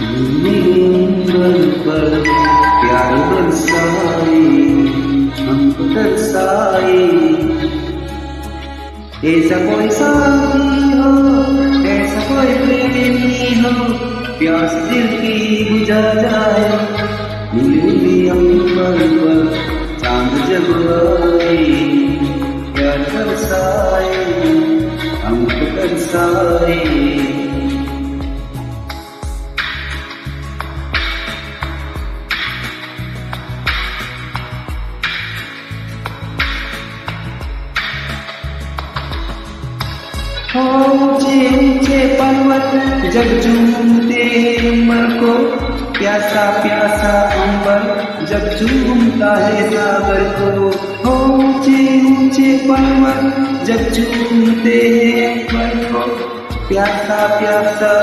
नींबन पर प्यार बरसाए, हमको तरसाए। ऐसा कोई साथी हो, ऐसा कोई प्रेमी हो, प्यास दिल की बुझा जाए। नीली अंबर पर चांद जब आए, प्यार बरसाए, हमको तरसाए। ऊंचे ऊंचे पर्वत जब झूमते अंबर को, प्यासा प्यासा अंबर जब झूमता है सागर को। ऊंचे ऊंचे पर्वत जब झूमते हैं अंबर को, प्यासा प्यासा